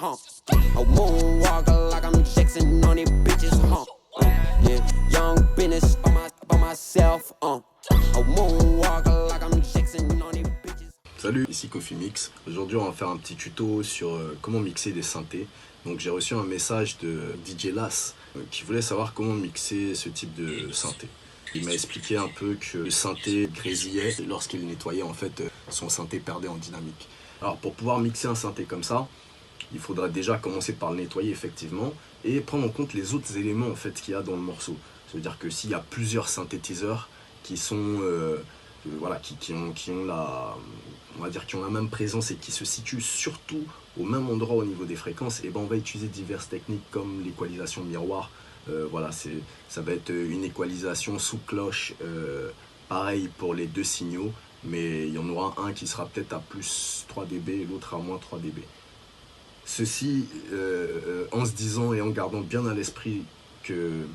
huh? A moonwalker like I'm Jackson on these bitches, huh? Yeah, young business by myself, A moonwalker like I'm Jackson on these bitches. Salut, ici Coffee Mix. Aujourd'hui on va faire un petit tuto sur comment mixer des synthés. Donc j'ai reçu un message de DJ Las qui voulait savoir comment mixer ce type de synthé. Il m'a expliqué un peu que le synthé grésillait et lorsqu'il nettoyait en fait son synthé perdait en dynamique. Alors pour pouvoir mixer un synthé comme ça, il faudra déjà commencer par le nettoyer effectivement et prendre en compte les autres éléments en fait qu'il y a dans le morceau. C'est-à-dire que s'il y a plusieurs synthétiseurs qui sont voilà, qui ont la, on va dire, qui ont la même présence et qui se situent surtout au même endroit au niveau des fréquences, et ben on va utiliser diverses techniques comme l'équalisation miroir. Voilà, ça va être une équalisation sous cloche, pareil pour les deux signaux, mais il y en aura un qui sera peut-être à plus 3 dB et l'autre à moins 3 dB. Ceci en se disant et en gardant bien à l'esprit que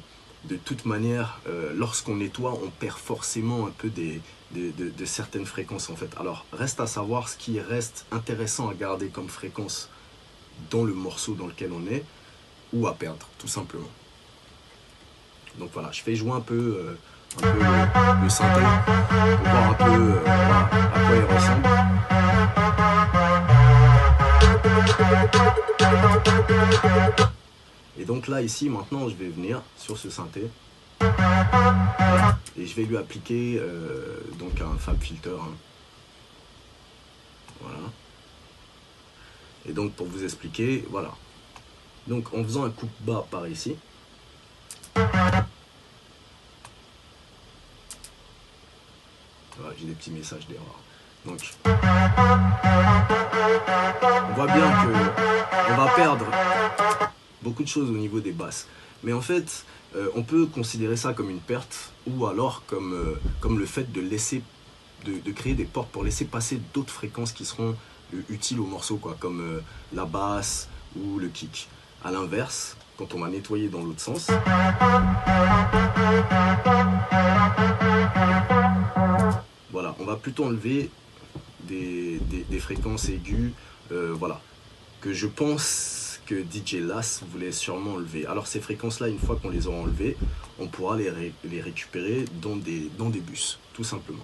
de toute manière, lorsqu'on nettoie, on perd forcément un peu de certaines fréquences en fait. Alors reste à savoir ce qui reste intéressant à garder comme fréquence dans le morceau dans lequel on est, ou à perdre tout simplement. Donc voilà, je fais jouer un peu le synthé pour voir un peu voilà, à quoi il ressemble. Et donc là ici maintenant je vais venir sur ce synthé et je vais lui appliquer donc un FabFilter, hein. Voilà. Et donc pour vous expliquer, voilà. Donc en faisant un coup bas par ici, voilà, j'ai des petits messages d'erreur. Donc on voit bien que on va perdre beaucoup de choses au niveau des basses. Mais en fait, on peut considérer ça comme une perte ou alors comme le fait de laisser, de créer des portes pour laisser passer d'autres fréquences qui seront utiles au morceau, quoi, comme la basse ou le kick. A l'inverse, quand on va nettoyer dans l'autre sens, voilà, on va plutôt enlever des fréquences aiguës, voilà, que je pense que DJ Las voulait sûrement enlever. Alors ces fréquences-là, une fois qu'on les aura enlevées, on pourra les récupérer dans des bus, tout simplement.